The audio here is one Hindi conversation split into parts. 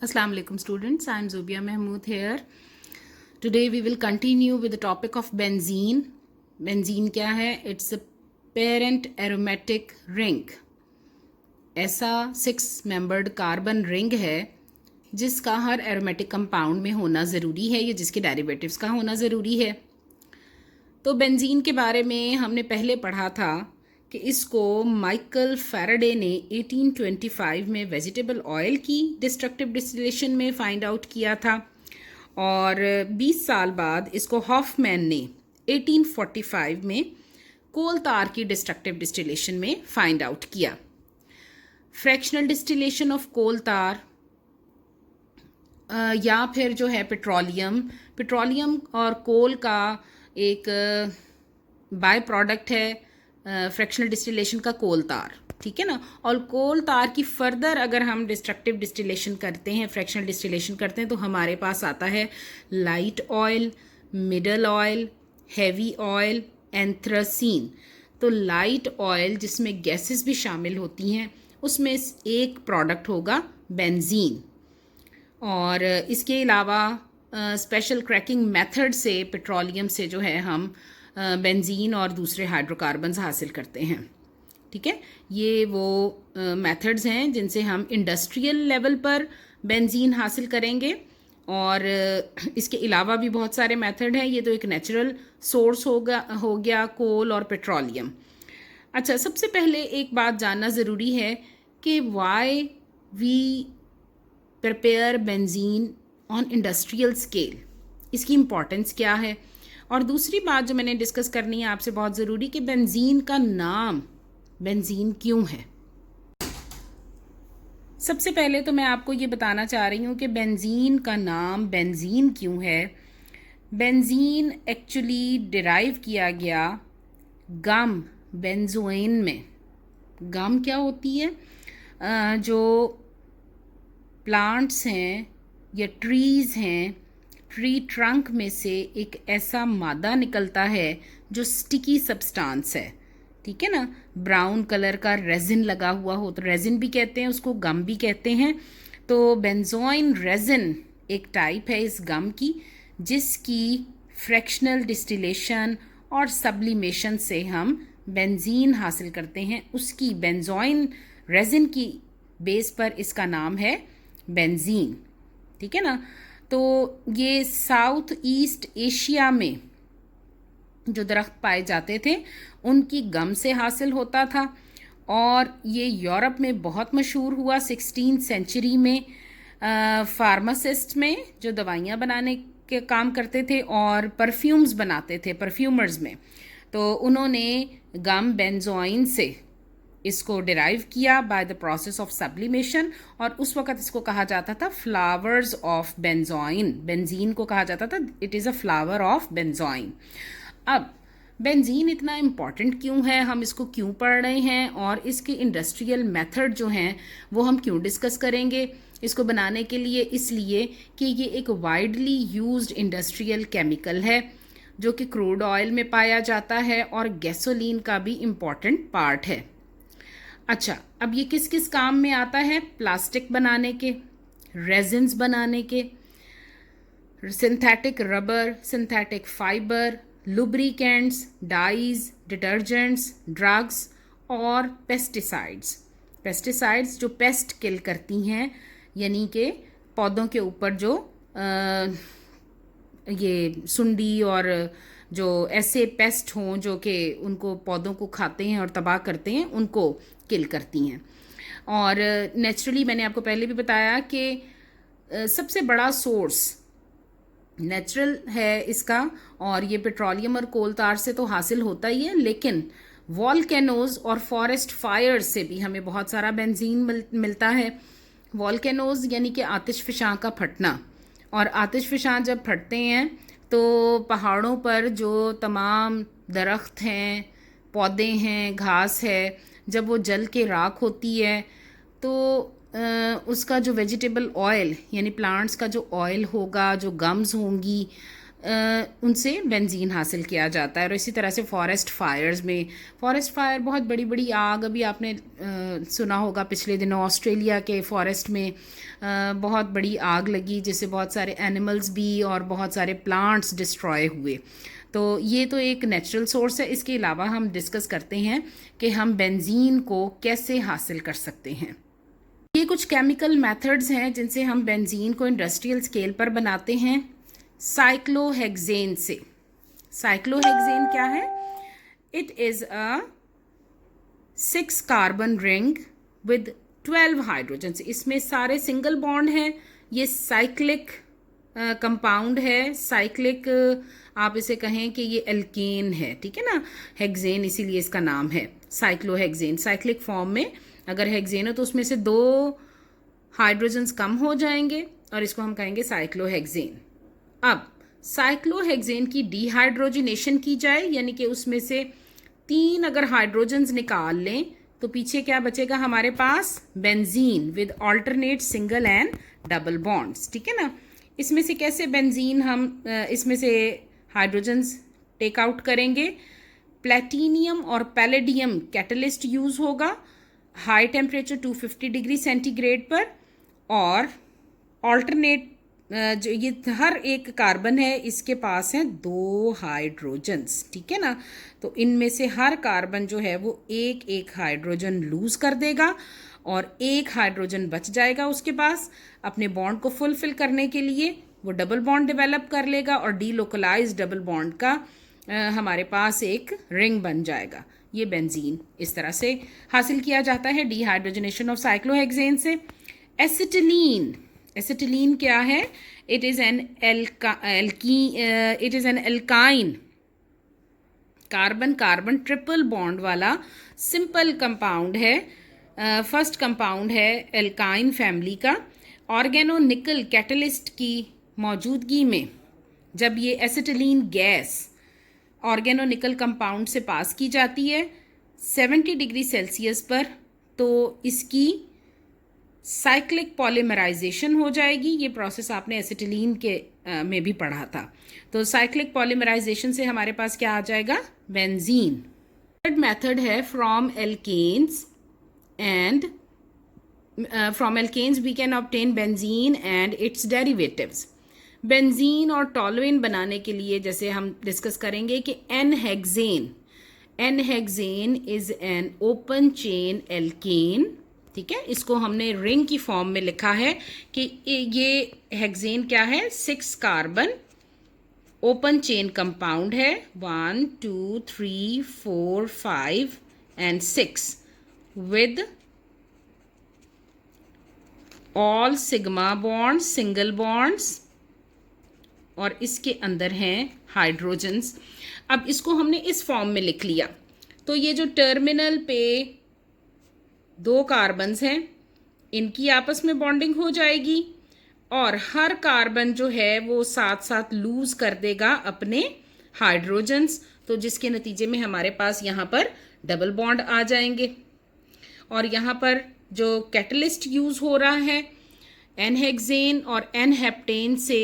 Assalamu alaikum students, I am Zubia Mahmood here. Today we will continue with the topic of benzene. Benzene क्या है? It's a parent aromatic ring. ऐसा 6 membered carbon ring है जिसका हर aromatic compound में होना ज़रूरी है या जिसके derivatives का होना ज़रूरी है। तो बेंजीन के बारे में हमने पहले पढ़ा था कि इसको माइकल फैराडे ने 1825 में वेजिटेबल ऑयल की डिस्ट्रक्टिव डिस्टिलेशन में फाइंड आउट किया था और 20 साल बाद इसको हॉफमैन ने 1845 में कोल तार की डिस्ट्रक्टिव डिस्टिलेशन में फाइंड आउट किया। फ्रैक्शनल डिस्टिलेशन ऑफ कोल तार या फिर जो है पेट्रोलियम और कोल का एक बाय प्रोडक्ट है फ्रैक्शनल डिस्टिलेशन का कोल तार, ठीक है ना। और कोल तार की फर्दर अगर हम डिस्ट्रक्टिव डिस्टिलेशन करते हैं, फ्रैक्शनल डिस्टिलेशन करते हैं, तो हमारे पास आता है light oil, middle oil, heavy oil, anthracene. तो लाइट ऑयल जिसमें गैसेस भी शामिल होती हैं उसमें एक प्रोडक्ट होगा बेंजीन। और इसके अलावा स्पेशल क्रैकिंग मेथड से पेट्रोलियम से जो है हम बेंजीन और दूसरे हाइड्रोकार्बन्स हासिल करते हैं, ठीक है। ये वो मेथड्स हैं जिनसे हम इंडस्ट्रियल लेवल पर बेंजीन हासिल करेंगे और इसके अलावा भी बहुत सारे मेथड हैं। ये तो एक नेचुरल सोर्स हो गया कोल और पेट्रोलियम। अच्छा, सबसे पहले एक बात जानना ज़रूरी है कि why we prepare benzene on industrial scale, इसकी इम्पॉर्टेंस क्या है। और दूसरी बात जो मैंने डिस्कस करनी है आपसे बहुत ज़रूरी कि बेंजीन का नाम बेंजीन क्यों है। सबसे पहले तो मैं आपको ये बताना चाह रही हूँ कि बेंजीन का नाम बेंजीन क्यों है। बेंजीन एक्चुअली डिराइव किया गया गम बेंजोइन में। गम क्या होती है? जो प्लांट्स हैं या ट्रीज़ हैं, ट्री ट्रंक में से एक ऐसा मादा निकलता है जो स्टिकी सब्सटेंस है, ठीक है ना। ब्राउन कलर का रेजिन लगा हुआ हो, तो रेजिन भी कहते हैं उसको, गम भी कहते हैं। तो बेंजोइन रेजिन एक टाइप है इस गम की जिसकी फ्रैक्शनल डिस्टिलेशन और सब्लिमेशन से हम बेंजीन हासिल करते हैं। उसकी बेंजोइन रेजिन की बेस पर इसका नाम है बेंजीन, ठीक है ना। तो ये साउथ ईस्ट एशिया में जो दरख्त पाए जाते थे उनकी गम से हासिल होता था और ये यूरोप में बहुत मशहूर हुआ 16th सेंचुरी में। फार्मासिस्ट में जो दवाइयाँ बनाने के काम करते थे और परफ्यूम्स बनाते थे, परफ्यूमर्स में, तो उन्होंने गम बेंजोइन से इसको डिराइव किया by the process of sublimation और उस वक़्त इसको कहा जाता था फ्लावर्स ऑफ बेंजोइन। बेंजीन को कहा जाता था it is a flower of benzoin. अब बेंजीन इतना इम्पॉर्टेंट क्यों है, हम इसको क्यों पढ़ रहे हैं और इसके इंडस्ट्रियल मेथड जो हैं वो हम क्यों डिस्कस करेंगे इसको बनाने के लिए। इसलिए कि ये एक वाइडली यूज्ड इंडस्ट्रियल केमिकल है जो कि क्रूड ऑयल में पाया जाता है और गैसोलीन का भी इम्पॉर्टेंट पार्ट है। अच्छा, अब ये किस किस काम में आता है? प्लास्टिक बनाने के, रेजिन्स बनाने के, synthetic rubber, synthetic fibre, lubricants, dyes, detergents, drugs और पेस्टिसाइड्स। पेस्टिसाइड्स जो पेस्ट किल करती हैं, यानी कि पौधों के ऊपर जो ये सुंडी और जो ऐसे पेस्ट हों जो कि उनको पौधों को खाते हैं और तबाह करते हैं, उनको किल करती हैं। और नेचुरली मैंने आपको पहले भी बताया कि सबसे बड़ा सोर्स नेचुरल है इसका, और ये पेट्रोलियम और कोल तार से तो हासिल होता ही है, लेकिन वॉल्केनोज और फॉरेस्ट फायर्स से भी हमें बहुत सारा बेंजीन मिलता है। वॉल्केनोज यानी कि आतिशफ़शां का फटना, और आतिशफ़शां जब फटते हैं तो पहाड़ों पर जो तमाम दरख्त हैं, पौधे हैं, घास है, जब वो जल के राख होती है तो उसका जो वेजिटेबल ऑयल यानी प्लांट्स का जो ऑयल होगा, जो गम्स होंगी, उनसे बेंजीन हासिल किया जाता है। और इसी तरह से फॉरेस्ट फायर्स में, फॉरेस्ट फायर बहुत बड़ी बड़ी आग, अभी आपने सुना होगा पिछले दिनों ऑस्ट्रेलिया के फॉरेस्ट में बहुत बड़ी आग लगी जिससे बहुत सारे एनिमल्स भी और बहुत सारे प्लांट्स डिस्ट्रॉय हुए। तो ये तो एक नेचुरल सोर्स है। इसके अलावा हम डिस्कस करते हैं कि हम बेंजीन को कैसे हासिल कर सकते हैं। ये कुछ केमिकल मेथड्स हैं जिनसे हम बेंजीन को इंडस्ट्रियल स्केल पर बनाते हैं। साइक्लोहेक्सेन से। साइक्लोहेक्सेन क्या है? It is a 6 carbon ring with 12 hydrogen. इसमें सारे सिंगल बॉन्ड हैं। ये साइक्लिक कंपाउंड है। साइक्लिक आप इसे कहें कि ये एल्केन है, ठीक है ना। हेक्सेन इसीलिए इसका नाम है साइक्लोहेक्सेन। साइक्लिक फॉर्म में अगर हेक्सेन हो तो उसमें से 2 हाइड्रोजन्स कम हो जाएंगे और इसको हम कहेंगे साइक्लोहेक्सेन। अब साइक्लोहेक्सेन की डिहाइड्रोजनेशन की जाए, यानी कि उसमें से 3 अगर हाइड्रोजन्स निकाल लें तो पीछे क्या बचेगा हमारे पास? Benzene with alternate single and double bonds, ठीक है ना। इसमें से कैसे बेंजीन हम इसमें से हाइड्रोजन्स टेक आउट करेंगे? प्लेटिनियम और पैलेडियम कैटलिस्ट यूज होगा हाई टेम्परेचर 250 डिग्री सेंटीग्रेड पर। और ऑल्टरनेट जो ये हर एक कार्बन है इसके पास है 2 हाइड्रोजन्स, ठीक है ना। तो इनमें से हर कार्बन जो है वो एक एक हाइड्रोजन लूज कर देगा और एक हाइड्रोजन बच जाएगा उसके पास। अपने बॉन्ड को फुलफिल करने के लिए वो डबल बॉन्ड डेवलप कर लेगा और डीलोकलाइज डबल बॉन्ड का हमारे पास एक रिंग बन जाएगा। ये बेंजीन इस तरह से हासिल किया जाता है डिहाइड्रोजनेशन ऑफ साइक्लोहेक्सेन से। एसिटिलीन। एसिटिलीन क्या है? It is an alkyne carbon carbon triple bond वाला सिंपल कंपाउंड है। फर्स्ट कंपाउंड है एल्काइन फैमिली का। ऑर्गेनो निकल कैटलिस्ट की मौजूदगी में जब ये एसिटिलीन गैस ऑर्गेनो निकल कंपाउंड से पास की जाती है 70 डिग्री सेल्सियस पर, तो इसकी साइक्लिक पॉलीमराइजेशन हो जाएगी। ये प्रोसेस आपने एसिटिलीन के में भी पढ़ा था। तो साइक्लिक पॉलीमराइजेशन से हमारे पास क्या आ जाएगा? बेंजीन। थर्ड मेथड है from alkanes and from alkanes we can obtain benzene and its derivatives. Benzene और टॉलुइन बनाने के लिए जैसे हम डिस्कस करेंगे कि n hexane is an open chain alkane, ठीक है। इसको हमने रिंग की फॉर्म में लिखा है कि ये हेक्सेन क्या है? 6 कार्बन ओपन चेन कंपाउंड है 1 2 3 4 5 and 6 with all sigma bonds, single bonds, और इसके अंदर हैं हाइड्रोजन्स। अब इसको हमने इस फॉर्म में लिख लिया तो ये जो टर्मिनल पे 2 कार्बन्स हैं इनकी आपस में बॉन्डिंग हो जाएगी और हर कार्बन जो है वो साथ साथ लूज कर देगा अपने हाइड्रोजन्स, तो जिसके नतीजे में हमारे पास यहाँ पर डबल बॉन्ड आ जाएंगे। और यहाँ पर जो कैटलिस्ट यूज हो रहा है एन-हेक्सेन और एन-हेप्टेन से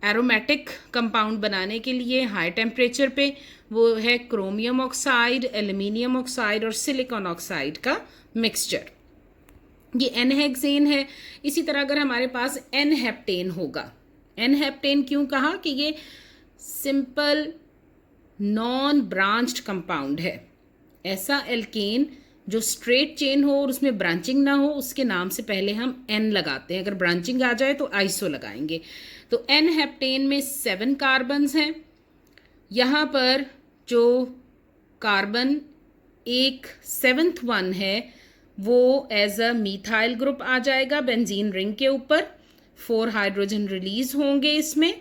एरोमेटिक कंपाउंड बनाने के लिए हाई टेम्परेचर पे, वो है क्रोमियम ऑक्साइड, एल्यूमिनियम ऑक्साइड और सिलिकॉन ऑक्साइड का मिक्सचर। ये एन-हेक्सेन है। इसी तरह अगर हमारे पास एन-हेप्टेन होगा, एन-हेप्टेन क्यों कहा? कि ये सिंपल नॉन ब्रांच्ड कंपाउंड है। ऐसा एल्केन जो स्ट्रेट चेन हो और उसमें ब्रांचिंग ना हो, उसके नाम से पहले हम एन लगाते हैं। अगर ब्रांचिंग आ जाए तो आइसो लगाएंगे। तो एन-हेप्टेन में 7 कार्बन्स हैं। यहाँ पर जो कार्बन एक 7th वन है वो एज अ मीथाइल ग्रुप आ जाएगा बेंजीन रिंग के ऊपर। 4 हाइड्रोजन रिलीज होंगे इसमें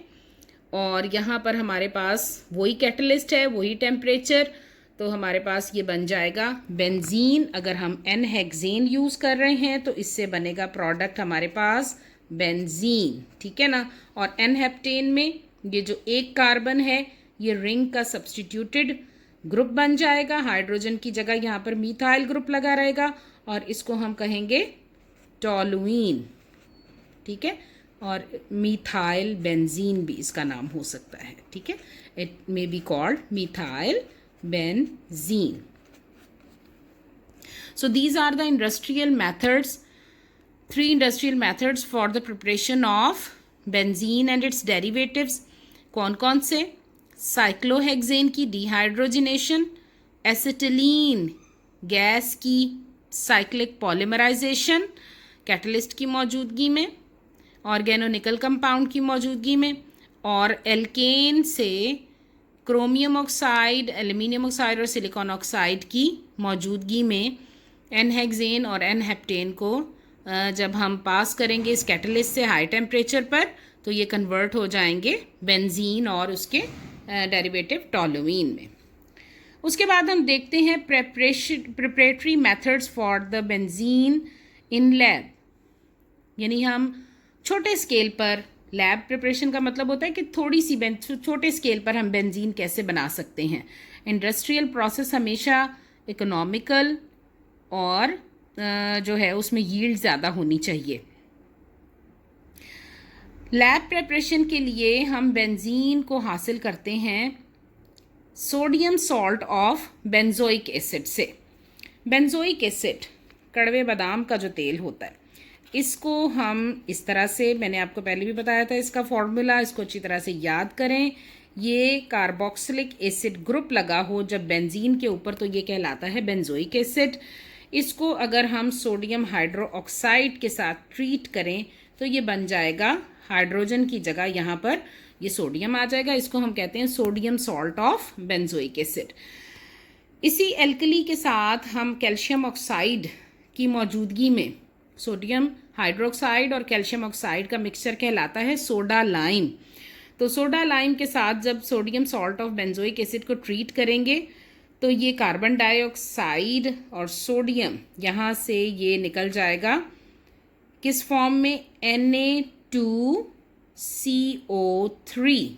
और यहाँ पर हमारे पास वही कैटलिस्ट है, वही टेम्परेचर, तो हमारे पास ये बन जाएगा बेंजीन। अगर हम एन-हेक्सेन यूज़ कर रहे हैं तो इससे बनेगा प्रोडक्ट हमारे पास बेंजीन, ठीक है ना। और एन-हेप्टेन में ये जो एक कार्बन है ये रिंग का सब्सटीट्यूटेड ग्रुप बन जाएगा। हाइड्रोजन की जगह यहाँ पर मीथाइल ग्रुप लगा रहेगा और इसको हम कहेंगे टॉलुइन, ठीक है। और मिथाइल बेंजीन भी इसका नाम हो सकता है, ठीक है। It may be called methyl benzene. So these are the industrial methods, 3 industrial methods for the preparation of benzene and its derivatives. कौन कौन से? साइक्लोहेक्सेन की डिहाइड्रोजिनेशन, एसिटिलीन गैस की साइक्लिक पॉलीमराइजेशन कैटलिस्ट की मौजूदगी में, ऑर्गेनोनिकल कंपाउंड की मौजूदगी में, और एल्केन से क्रोमियम ऑक्साइड, एल्यूमिनियम ऑक्साइड और सिलिकॉन ऑक्साइड की मौजूदगी में एनहेक्सेन और एनहेप्टेन को जब हम पास करेंगे इस कैटलिस्ट से हाई टेम्परेचर पर, तो ये कन्वर्ट हो जाएंगे बेंजीन और उसके डेरिवेटिव टोलुईन में. उसके बाद हम देखते हैं preparatory methods for the benzene in lab. यानी हम छोटे स्केल पर, लैब प्रिपरेशन का मतलब होता है कि थोड़ी सी छोटे स्केल पर हम बेंजीन कैसे बना सकते हैं. इंडस्ट्रियल प्रोसेस हमेशा इकोनॉमिकल और जो है उसमें यील्ड ज़्यादा होनी चाहिए. लैब प्रिपरेशन के लिए हम बेंजीन को हासिल करते हैं sodium salt of benzoic acid से. बेंजोइक एसिड कड़वे बादाम का जो तेल होता है, इसको हम इस तरह से, मैंने आपको पहले भी बताया था इसका फॉर्मूला, इसको अच्छी तरह से याद करें. ये कार्बोक्सिलिक एसिड ग्रुप लगा हो जब बेंजीन के ऊपर, तो ये कहलाता है बेंजोइक एसिड. इसको अगर हम सोडियम हाइड्रो ऑक्साइड के साथ ट्रीट करें तो ये बन जाएगा, हाइड्रोजन की जगह यहाँ पर ये सोडियम आ जाएगा. इसको हम कहते हैं sodium salt of benzoic acid. इसी एल्कली के साथ हम कैल्शियम ऑक्साइड की मौजूदगी में, सोडियम हाइड्रोक्साइड और कैल्शियम ऑक्साइड का मिक्सचर कहलाता है सोडा लाइम. तो सोडा लाइम के साथ जब sodium salt of benzoic acid को ट्रीट करेंगे तो ये कार्बन डाइऑक्साइड और सोडियम यहाँ से ये निकल जाएगा किस फॉर्म में? Na2CO3.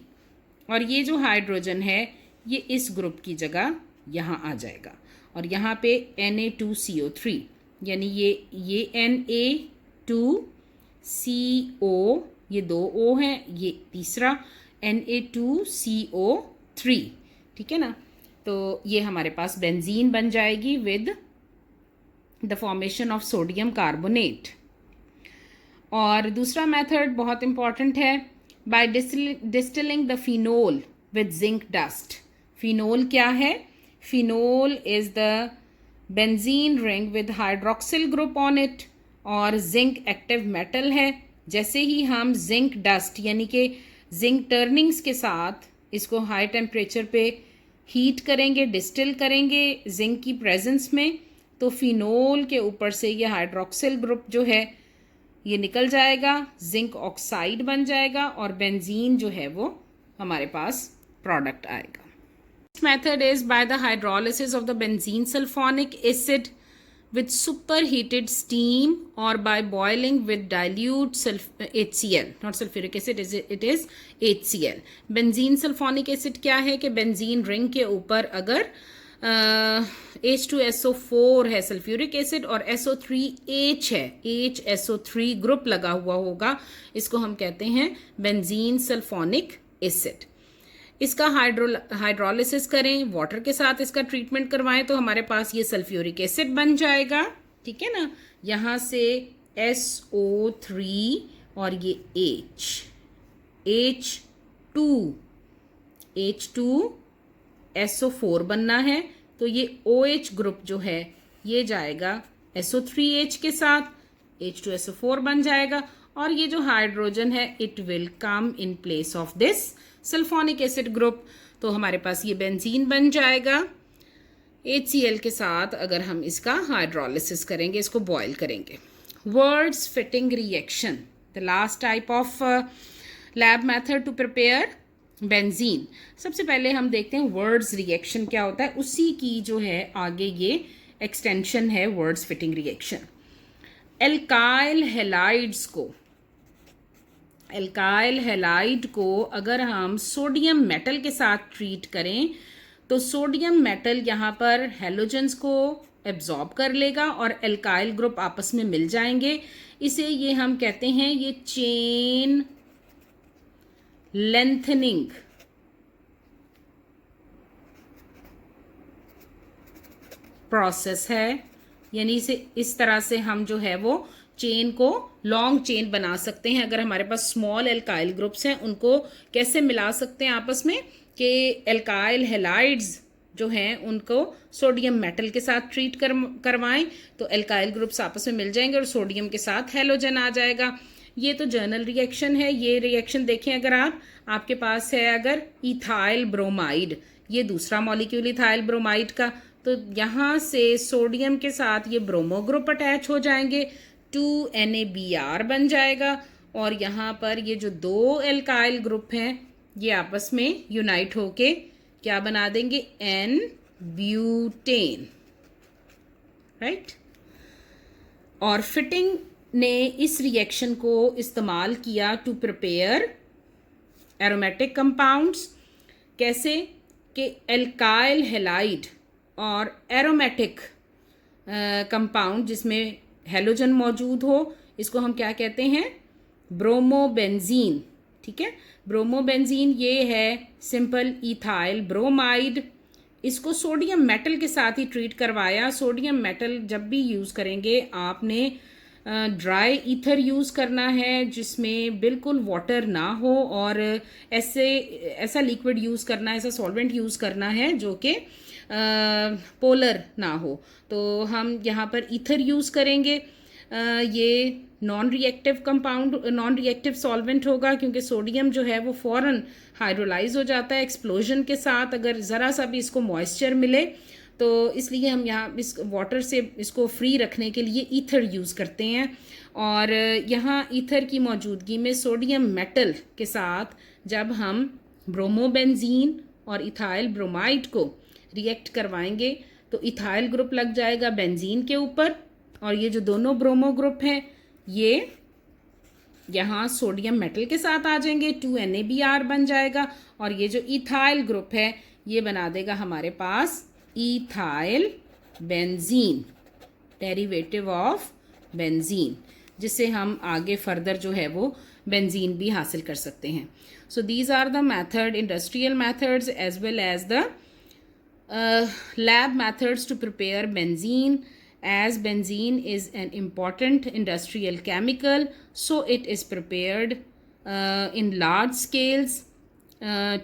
और ये जो हाइड्रोजन है ये इस ग्रुप की जगह यहाँ आ जाएगा, और यहाँ पे Na2CO3, यानी ये Na2CO, ये 2 O हैं, ये तीसरा Na2CO3, ठीक है ना. तो ये हमारे पास बेंजीन बन जाएगी with the formation of sodium carbonate. और दूसरा मेथड बहुत इंपॉर्टेंट है, by distilling the phenol with zinc dust. Phenol क्या है? Phenol is the benzene ring with hydroxyl group on it, और जिंक एक्टिव मेटल है. जैसे ही हम जिंक डस्ट यानी कि जिंक टर्निंग्स के साथ इसको हाई टेम्परेचर पे हीट करेंगे, डिस्टिल करेंगे जिंक की प्रेजेंस में, तो फिनोल के ऊपर से ये हाइड्रोक्सिल ग्रुप जो है ये निकल जाएगा, जिंक ऑक्साइड बन जाएगा, और बेंजीन जो है वो हमारे पास प्रोडक्ट आएगा. This method is by the hydrolysis of the benzene sulphonic acid with superheated steam or by boiling with dilute HCl, not sulfuric acid, it is HCl. Benzene sulphonic acid क्या है कि बेंजीन रिंग के ऊपर अगर H2SO4 है सल्फ्यूरिक एसिड और SO3H है, HSO3 ग्रुप लगा हुआ होगा, इसको हम कहते हैं बेंजीन सल्फोनिक एसिड. इसका हाइड्रोलिसिस करें, वाटर के साथ इसका ट्रीटमेंट करवाएं, तो हमारे पास ये सल्फ्यूरिक एसिड बन जाएगा, ठीक है ना. यहाँ से SO3 और ये H2SO4 बनना है, तो ये OH ग्रुप जो है ये जाएगा SO3H के साथ, H2SO4 बन जाएगा, और ये जो हाइड्रोजन है it will come in place of this sulphonic acid group. तो हमारे पास ये बेंजीन बन जाएगा HCl के साथ अगर हम इसका हाइड्रोलिसिस करेंगे, इसको बॉयल करेंगे. Wurtz Fittig reaction, the last type of lab method to prepare benzene. सबसे पहले हम देखते हैं वर्ड्स रिएक्शन क्या होता है, उसी की जो है आगे ये एक्सटेंशन है words Fittig reaction. Alkyl halide को अगर हम सोडियम मेटल के साथ ट्रीट करें तो सोडियम मेटल यहाँ पर हेलोजेंस को एब्जॉर्ब कर लेगा और एल्काइल ग्रुप आपस में मिल जाएंगे। इसे ये हम कहते हैं ये चेन लेंथनिंग प्रोसेस है। यानी इसे इस तरह से हम जो है वो चेन को लॉन्ग चेन बना सकते हैं। अगर हमारे पास स्मॉल एल्काइल ग्रुप्स हैं उनको कैसे मिला सकते हैं आपस में कि एल्काइल हैलाइड्स जो हैं उनको सोडियम मेटल के साथ ट्रीट करवाएं तो एल्काइल ग्रुप्स आपस में मिल जाएंगे और सोडियम के साथ हैलोजन आ जाएगा। ये तो जर्नल रिएक्शन है। ये रिएक्शन देखें अगर आपके पास है अगर इथाइल ब्रोमाइड, ये दूसरा मॉलिक्यूल इथाइल ब्रोमाइड का, तो यहाँ से सोडियम के साथ ये ब्रोमो ग्रुप अटैच हो जाएंगे, 2NaBr बन जाएगा और यहाँ पर ये जो दो एल्काइल ग्रुप हैं ये आपस में यूनाइट होके क्या बना देंगे, N ब्यूटेन, राइट। और फिटिंग ने इस रिएक्शन को इस्तेमाल किया टू प्रिपेयर एरोमेटिक कंपाउंड्स। कैसे कि एल्काइल हैलाइड और एरोमेटिक कंपाउंड जिसमें हैलोजन मौजूद हो, इसको हम क्या कहते हैं, ब्रोमोबेंजीन। ठीक है, ब्रोमोबेंजीन ये है सिंपल इथाइल ब्रोमाइड। इसको सोडियम मेटल के साथ ही ट्रीट करवाया। सोडियम मेटल जब भी यूज़ करेंगे आपने ड्राई ईथर यूज़ करना है जिसमें बिल्कुल वाटर ना हो और ऐसा लिक्विड यूज़ करना है, ऐसा सॉल्वेंट यूज़ करना है जो कि पोलर ना हो। तो हम यहाँ पर ईथर यूज़ करेंगे। ये non reactive compound, non reactive solvent होगा क्योंकि सोडियम जो है वो फ़ौरन हाइड्रोलाइज हो जाता है एक्सप्लोजन के साथ अगर ज़रा सा भी इसको मॉइस्चर मिले। तो इसलिए हम यहाँ इस वाटर से इसको फ्री रखने के लिए ईथर यूज़ करते हैं। और यहाँ ईथर की मौजूदगी में सोडियम मेटल के साथ जब हम ब्रोमोबेंजीन और इथाइल ब्रोमाइड को रिएक्ट करवाएंगे तो इथाइल ग्रुप लग जाएगा बेंजीन के ऊपर और ये जो दोनों ब्रोमो ग्रुप हैं ये यहाँ सोडियम मेटल के साथ आ जाएंगे, 2NaBr बन जाएगा और ये जो इथाइल ग्रुप है ये बना देगा हमारे पास ethyl benzene, derivative of benzene, जिससे हम आगे फर्दर जो है वो बेंजीन भी हासिल कर सकते हैं। So these are the method, industrial methods as well as the lab methods to prepare benzene, as benzene is an important industrial chemical, so it is prepared in large scales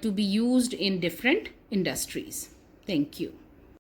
to be used in different industries. Thank you.